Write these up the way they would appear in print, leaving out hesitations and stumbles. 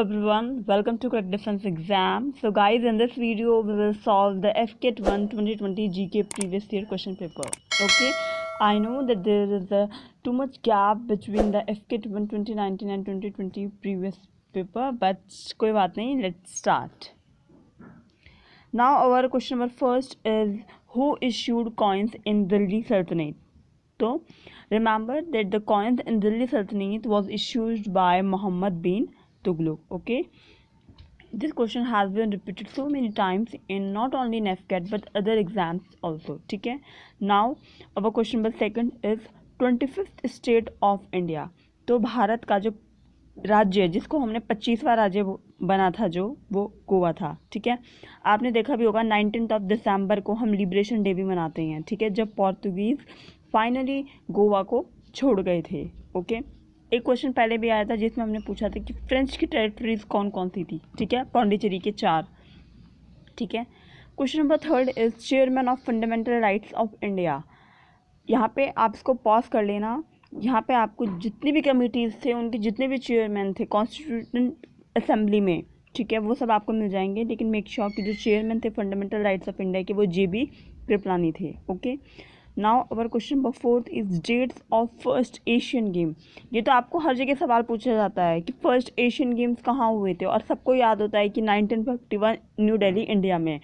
everyone, welcome to Correct Defense Exam. So guys, in this video we will solve the FCAT 1 2020 GK previous year question paper. Okay, I know that there is too much gap between the FCAT 1 2019 and 2020 previous paper, but कोई बात नहीं, let's start. Now our question number first is, who issued coins in Delhi Sultanate? So remember that the coins in Delhi Sultanate was issued by Muhammad bin Tughlaq. Okay, this question has been repeated so many times in not only in FCAT but other exams also. ठीक है. Now our question number second is 25th state of India. तो भारत का जो राज्य जिसको हमने 25वां राज्य बना था जो वो गोवा था. ठीक है, आपने देखा भी होगा 19 दिसंबर को हम लिबरेशन डे भी मनाते हैं. ठीक है, जब पोर्तुगीज फाइनली गोवा को छोड़ गए थे. ओके, एक क्वेश्चन पहले भी आया था जिसमें हमने पूछा था कि फ्रेंच की टेरिटरीज कौन कौन सी थी. ठीक है, पौंडीचेरी के 4. ठीक है, question number third is chairman of fundamental rights of India. यहाँ पे आप इसको पॉज कर लेना. यहाँ पे आपको जितनी भी कमिटीज़ थे उनके जितने भी चेयरमैन थे कॉन्स्टिट्यूशनल असेंबली में, ठीक है, वो सब आपको मिल जाएंगे. लेकिन मेक श्योर कि जो चेयरमैन थे फंडामेंटल राइट्स ऑफ इंडिया के वो JB कृपलानी थे. Okay, now our question number fourth is dates of first Asian game. ये तो आपको हर जगह सवाल पूछा जाता है कि फर्स्ट एशियन गेम्स कहाँ हुए थे, और सबको याद होता है कि 1951 न्यू दिल्ली इंडिया में.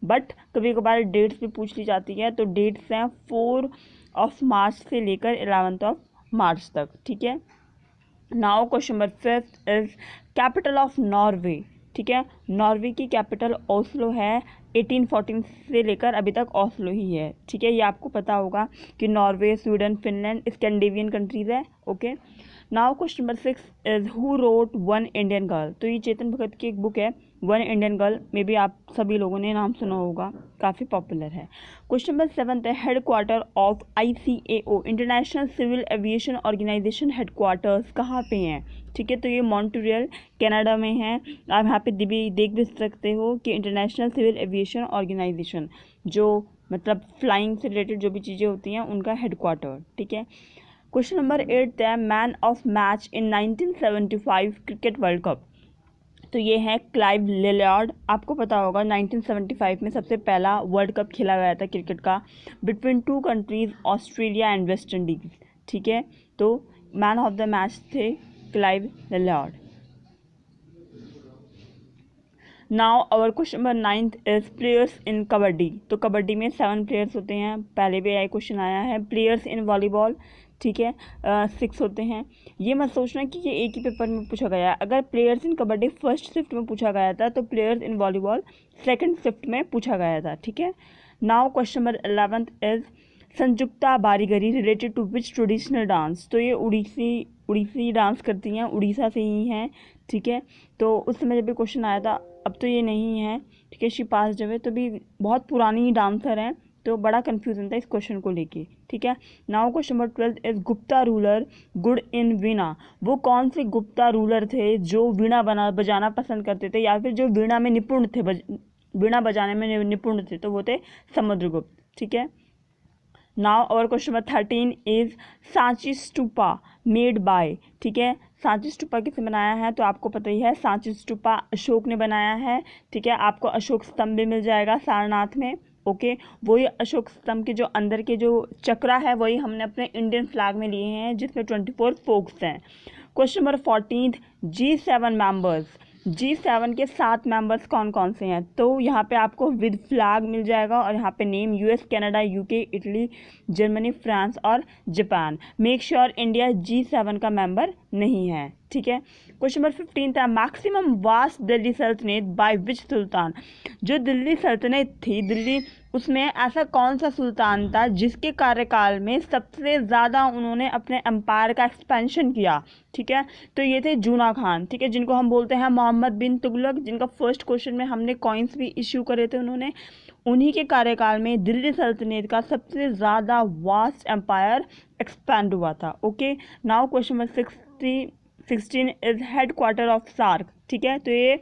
बट कभी कभार डेट्स भी पूछ ली जाती है. तो डेट्स हैं 4 मार्च से लेकर 11 मार्च तक. ठीक है, now question number fifth is capital of Norway. ठीक है, नॉर्वे की कैपिटल ओस्लो है. 1814 से लेकर अभी तक ओस्लो ही है. ठीक है, ये आपको पता होगा कि Norway, Sweden, Finland Scandinavian countries है. Okay, now question number 6 is who wrote One Indian Girl. तो ये चेतन भगत की एक बुक है One Indian Girl. Maybe आप सभी लोगों ने नाम सुना होगा, काफ़ी पॉपुलर है. क्वेश्चन नंबर 7 है headquarter of ICAO international civil aviation organization headquarters कहाँ पे हैं. ठीक है, तो ये मॉन्ट्रियल कनाडा में है. आप यहाँ पे देख भी सकते हो कि इंटरनेशनल सिविल एविएशन ऑर्गेनाइजेशन जो मतलब फ्लाइंग से रिलेटेड जो भी चीज़ें होती हैं उनका हेड क्वार्टर. ठीक है, क्वेश्चन नंबर 8 है man of match in 1975 cricket world cup. तो ये है क्लाइव लिलॉर्ड. आपको पता होगा 1975 में सबसे पहला वर्ल्ड कप खेला गया था क्रिकेट का between 2 countries Australia and West Indies. ठीक है, तो मैन ऑफ द मैच थे Clive Lloyd. Now our question number 9 is players in kabaddi. तो कबड्डी में 7 प्लेयर्स होते हैं. पहले भी आई क्वेश्चन आया है. प्लेयर्स इन वॉलीबॉल, ठीक है, 6 होते हैं. ये मत सोचना कि ये एक ही पेपर में पूछा गया है. अगर players in kabaddi first shift में पूछा गया था तो players in volleyball second shift में पूछा गया था. ठीक है, now question number 11 is Sanjukta Panigrahi related to which traditional dance. तो ये उड़ीसी डांस करती हैं, उड़ीसा से ही हैं. ठीक है, तो उस समय जब भी क्वेश्चन आया था, अब तो ये नहीं है. ठीक है, शी पास अवे, तो भी बहुत पुरानी डांसर हैं, तो बड़ा कन्फ्यूजन था इस क्वेश्चन को लेके. ठीक है, now question number 12 is Gupta ruler good in veena. वो कौन से गुप्ता रूलर थे जो वीणा बजाना पसंद करते थे या फिर जो वीणा में निपुण थे, वीणा बजाने में निपुण थे, तो वो थे समुद्रगुप्त. ठीक है, नाउ और question number 13 is Sanchi stupa made by. ठीक है, सांची स्तूपा किसने बनाया है, तो आपको पता ही है सांची स्तूपा अशोक ने बनाया है. ठीक है, आपको अशोक स्तंभ भी मिल जाएगा सारनाथ में. ओके, वही अशोक स्तंभ के जो अंदर के जो चक्रा है वही हमने अपने इंडियन फ्लैग में लिए हैं जिसमें 24 फोक्स हैं. Question number 14 G7 members. G7 के 7 मेंबर्स कौन कौन से हैं. तो यहाँ पे आपको विद फ्लैग मिल जाएगा और यहाँ पे name US, Canada, UK, Italy, Germany, France और Japan. Make sure India G7 का मेंबर नहीं है. ठीक है, क्वेश्चन नंबर 15 था मैक्सिमम वास्ट दिल्ली सल्तनत बाय विच सुल्तान. जो दिल्ली सल्तनत थी दिल्ली, उसमें ऐसा कौन सा सुल्तान था जिसके कार्यकाल में सबसे ज़्यादा उन्होंने अपने एम्पायर का एक्सपेंशन किया. ठीक है, तो ये थे जूना खान. ठीक है, जिनको हम बोलते हैं मोहम्मद बिन तुगलक, जिनका फर्स्ट क्वेश्चन में हमने कॉइन्स भी इश्यू करे थे. उन्होंने उन्हीं के कार्यकाल में दिल्ली सल्तनत का सबसे ज़्यादा वास्ट एम्पायर एक्सपैंड हुआ था. Okay, now question number 16 is headquarter of SAARC. ठीक है, तो ये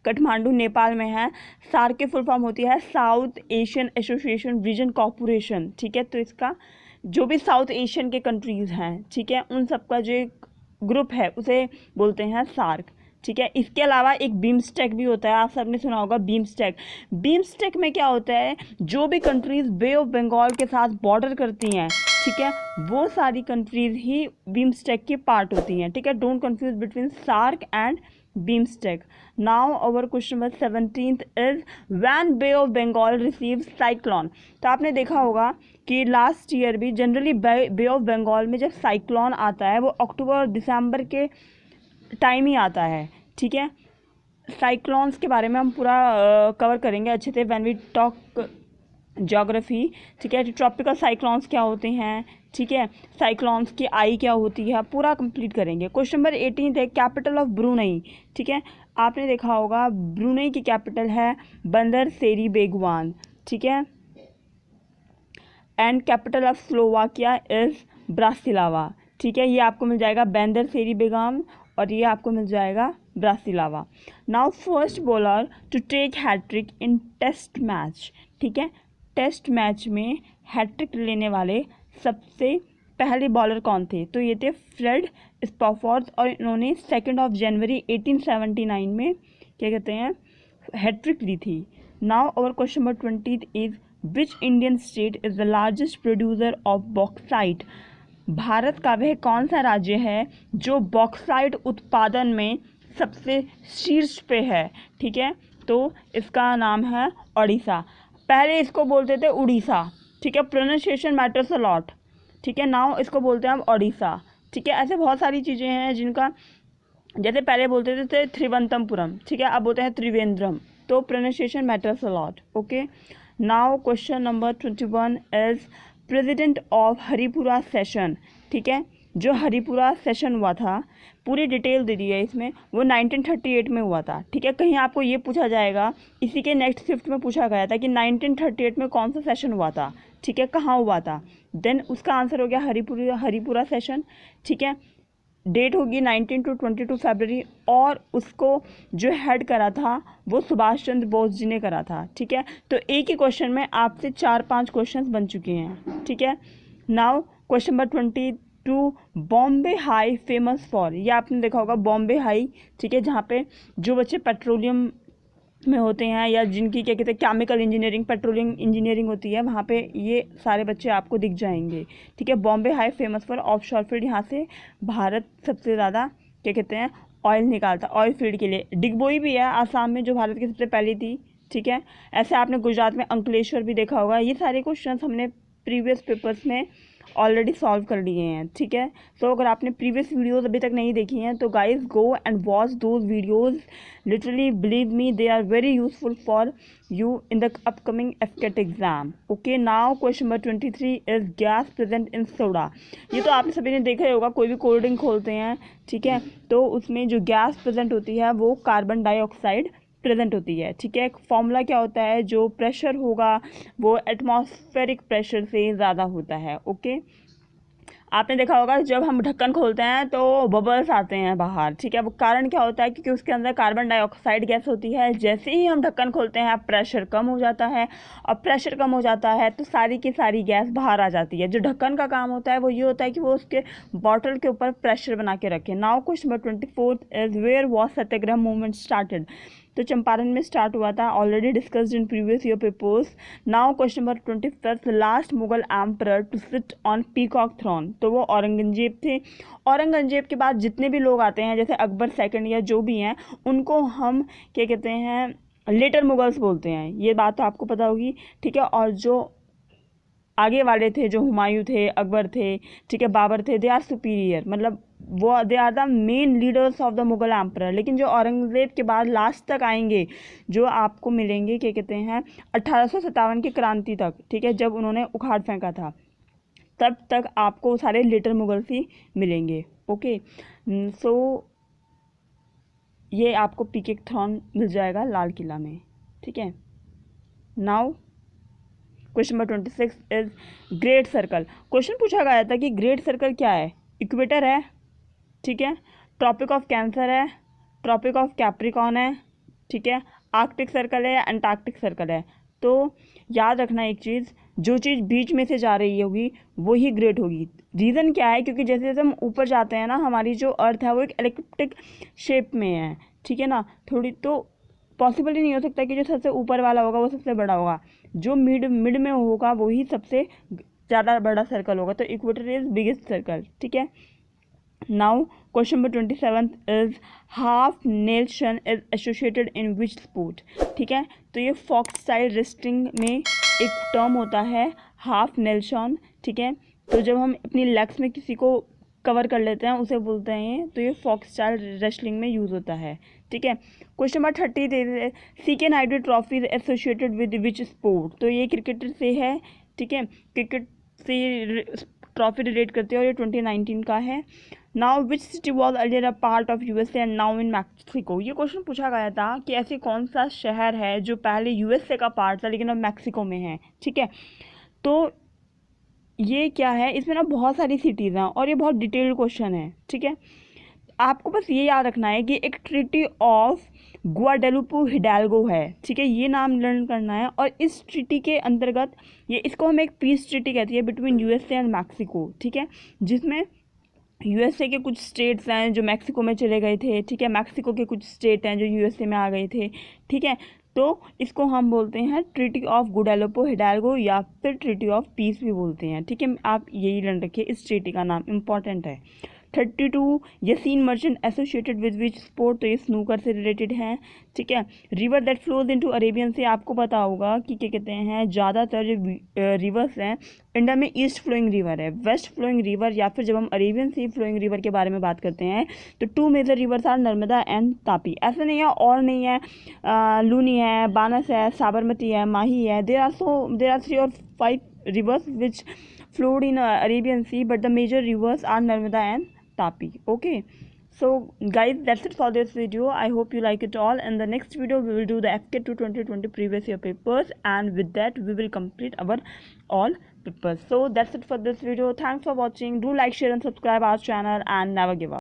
काठमांडू नेपाल में है. सार्क की फुल फॉर्म होती है South Asian association region corporation. ठीक है, तो इसका जो भी साउथ एशियन के कंट्रीज़ हैं, ठीक है, उन सब का जो एक ग्रुप है उसे बोलते हैं सार्क. ठीक है। इसके अलावा एक बीमस्टेक भी होता है, आप सबने सुना होगा बीमस्टेक। बीमस्टेक में क्या होता है, जो भी कंट्रीज़ बे ऑफ बंगाल के साथ बॉर्डर करती हैं, ठीक है, वो सारी कंट्रीज़ ही बीमस्टेक की पार्ट होती हैं, ठीक है। Don't confuse between SAARC and BIMSTEC. Now our question number 17 is when bay of Bengal receive cyclone. तो आपने देखा होगा कि लास्ट ईयर भी जनरली बे ऑफ बंगाल में जब साइक्लोन आता है वो अक्टूबर और दिसंबर के टाइम ही आता है, ठीक है। साइक्लोन्स के बारे में हम पूरा कवर करेंगे अच्छे से व्हेन वी टॉक ज्योग्राफी, ठीक है। ट्रॉपिकल साइक्लोन्स क्या होते हैं, ठीक है, साइक्लोन्स की आई क्या होती है, पूरा कंप्लीट करेंगे। क्वेश्चन नंबर 18 है कैपिटल ऑफ ब्रुनई, ठीक है। आपने देखा होगा ब्रुनई की कैपिटल है बंदर सेरी बेगवान, ठीक है। And capital of Slovakia is Bratislava, ठीक है। ये आपको मिल जाएगा बंदर सेरी बेगम और ये आपको मिल जाएगा Bratislava. Now first bowler to take hattrick in test match, ठीक है। टेस्ट मैच में हैट्रिक लेने वाले सबसे पहले बॉलर कौन थे, तो ये थे फ्रेड स्पॉफोर्ड और इन्होंने 2 जनवरी 1879 में क्या कहते हैं हैट्रिक ली थी। Now our question number 20 is which Indian state is the largest producer of bauxite. भारत का वह कौन सा राज्य है जो बॉक्साइट उत्पादन में सबसे शीर्ष पे है, ठीक है। तो इसका नाम है ओडिशा, पहले इसको बोलते थे उड़ीसा, ठीक है। प्रोनाउंसिएशन मैटर्स अ लॉट, ठीक है। नाउ इसको बोलते हैं अब ओडिशा, ठीक है। ऐसे बहुत सारी चीज़ें हैं जिनका, जैसे पहले बोलते थे त्रिवंतमपुरम, ठीक है, अब बोलते हैं त्रिवेंद्रम, तो pronunciation matters a lot, okay. Now question number 21 is president of Haripura session, ठीक है। जो हरिपुरा सेशन हुआ था, पूरी डिटेल दे दी है इसमें, वो 1938 में हुआ था, ठीक है। कहीं आपको ये पूछा जाएगा, इसी के नेक्स्ट शिफ्ट में पूछा गया था कि 1938 में कौन सा सेशन हुआ था, ठीक है, कहाँ हुआ था, देन उसका आंसर हो गया हरिपुरा सेशन, ठीक है। डेट होगी 19 to 22 फरवरी और उसको जो हेड करा था वो सुभाष चंद्र बोस जी ने करा था, ठीक है। तो एक ही क्वेश्चन में आपसे 4-5 क्वेश्चंस बन चुके हैं, ठीक है। Now question number 22 Bombay high famous for, ये आपने देखा होगा बॉम्बे हाई, ठीक है, जहाँ पे जो बच्चे पेट्रोलियम में होते हैं या जिनकी क्या कहते हैं केमिकल इंजीनियरिंग पेट्रोलियम इंजीनियरिंग होती है, वहाँ पे ये सारे बच्चे आपको दिख जाएंगे, ठीक है। Bombay high famous for offshore field, यहाँ से भारत सबसे ज़्यादा क्या कहते हैं ऑयल निकालता, ऑयल फील्ड के लिए। डिगबोई भी है आसाम में जो भारत की सबसे पहली थी, ठीक है। ऐसे आपने गुजरात में अंकलेश्वर भी देखा होगा। ये सारे क्वेश्चन हमने प्रीवियस पेपर्स में ऑलरेडी सॉल्व कर लिए हैं, ठीक है। तो अगर आपने प्रीवियस वीडियोस अभी तक नहीं देखी हैं तो guys go and watch those videos, literally believe me they are very useful for you in the upcoming एफकेट exam, okay. Now question number 23 is gas present in soda. ये तो आपने सभी ने देखा ही होगा, कोई भी कोल्ड ड्रिंक खोलते हैं, ठीक है, तो उसमें जो गैस प्रेजेंट होती है वो कार्बन डाइऑक्साइड प्रेजेंट होती है, ठीक है। फॉर्मूला क्या होता है, जो प्रेशर होगा वो एटमॉस्फेरिक प्रेशर से ज़्यादा होता है, ओके। आपने देखा होगा जब हम ढक्कन खोलते हैं तो बबल्स आते हैं बाहर, ठीक है। वो कारण क्या होता है, क्योंकि उसके अंदर कार्बन डाइऑक्साइड गैस होती है। जैसे ही हम ढक्कन खोलते हैं प्रेशर कम हो जाता है, और प्रेशर कम हो जाता है तो सारी की सारी गैस बाहर आ जाती है। जो ढक्कन का काम होता है वो ये होता है कि वो उसके बॉटल के ऊपर प्रेशर बना के रखे। Now question number 24 is where was Satyagraha movement started. तो चंपारण में स्टार्ट हुआ था, already discussed in previous year papers. Now question number 25 last Mughal emperor to sit on peacock throne, तो वो औरंगजेब थे। औरंगजेब के बाद जितने भी लोग आते हैं जैसे अकबर सेकंड या जो भी हैं, उनको हम क्या कहते हैं लेटर मुगल्स बोलते हैं, ये बात तो आपको पता होगी, ठीक है। और जो आगे वाले थे, जो हुमायूं थे, अकबर थे, ठीक है, बाबर थे, दे आर सुपीरियर, मतलब वो they are the main leaders of the Mughal emperor. लेकिन जो औरंगजेब के बाद लास्ट तक आएंगे, जो आपको मिलेंगे क्या कहते हैं 1857 की क्रांति तक, ठीक है, जब उन्होंने उखाड़ फेंका था, तब तक आपको सारे लेटर मुगल्स ही मिलेंगे, ओके। सो ये आपको पीकॉक थ्रोन मिल जाएगा लाल किला में, ठीक है। Now question number 26 is great circle. Question पूछा गया था कि ग्रेट सर्कल क्या है, इक्वेटर है, ठीक है, ट्रॉपिक ऑफ कैंसर है, ट्रॉपिक ऑफ कैप्रिकॉन है, ठीक है, आर्कटिक सर्कल है, अंटार्कटिक सर्कल है। तो याद रखना एक चीज़, जो चीज़ बीच में से जा रही होगी वो ही ग्रेट होगी। रीज़न क्या है, क्योंकि जैसे जैसे हम ऊपर जाते हैं ना, हमारी जो अर्थ है वो एक एलिप्टिक शेप में है, ठीक है ना, थोड़ी तो पॉसिबल ही नहीं हो सकता कि जो सबसे ऊपर वाला होगा वो सबसे बड़ा होगा, जो मिड में होगा वही सबसे ज़्यादा बड़ा सर्कल होगा, तो इक्वेटर इज बिगेस्ट सर्कल, ठीक है। Now question number 27 is half Nelson is associated in which sport, ठीक है। तो ये फॉक्स स्टाइल रेस्लिंग में एक टर्म होता है हाफ नेल्सन, ठीक है। तो जब हम अपनी लेग्स में किसी को कवर कर लेते हैं उसे बोलते हैं, तो ये फॉक्स स्टाइल रेस्लिंग में यूज़ होता है, ठीक है। Question number 30 CK Naidu trophy associated with which sport, तो ये क्रिकेटर से है, ठीक है, क्रिकेट से ट्रॉफी रिलेट करते हैं और ये 2019 का है। Now which city was earlier a part of USA and now in Mexico, ये क्वेश्चन पूछा गया था कि ऐसे कौन सा शहर है जो पहले यूएसए का पार्ट था लेकिन अब मैक्सिको में है, ठीक है। तो ये क्या है, इसमें ना बहुत सारी सिटीज़ हैं और ये बहुत डिटेल्ड क्वेश्चन है, ठीक है। आपको बस ये याद रखना है कि एक ट्रीटी ऑफ ग्वाडेलुपो हिडाल्गो है, ठीक है, ये नाम लर्न करना है। और इस ट्रीटी के अंतर्गत ये इसको हम एक पीस ट्रीटी कहती है बिटवीन यूएसए एंड मैक्सिको, ठीक है, जिसमें यूएसए के कुछ स्टेट्स हैं जो मैक्सिको में चले गए थे, ठीक है, मैक्सिको के कुछ स्टेट हैं जो यूएसए में आ गए थे, ठीक है। तो इसको हम बोलते हैं ट्रीटी ऑफ गुडालोपो हिडाल्गो या फिर ट्रीटी ऑफ पीस भी बोलते हैं, ठीक है। आप यही लर्न रखिए, इस ट्रीटी का नाम इम्पॉर्टेंट है। 32 Yasin Merchant associated with which sport, तो ये स्नूकर से रिलेटेड है, ठीक है। River that flows into Arabian sea, आपको पता होगा कि क्या कहते हैं, ज़्यादातर जो रिवर्स हैं इंडिया में ईस्ट फ्लोइंग रिवर है, वेस्ट फ्लोइंग रिवर, या फिर जब हम अरेबियन सी फ्लोइंग रिवर के बारे में बात करते हैं तो 2 major rivers are Narmada and Tapi. ऐसे नहीं है और नहीं है, लूनी है, बानस है, साबरमती है, माही है, there are 3 or 5 rivers which flowed in Arabian Sea, but the major rivers are Narmada and Tapi. Okay, so guys, that's it for this video. I hope you like it all. In the next video we will do the FK2 2020 previous year papers, and with that we will complete our all papers. So that's it for this video. Thanks for watching. Do like, share and subscribe our channel, and never give up.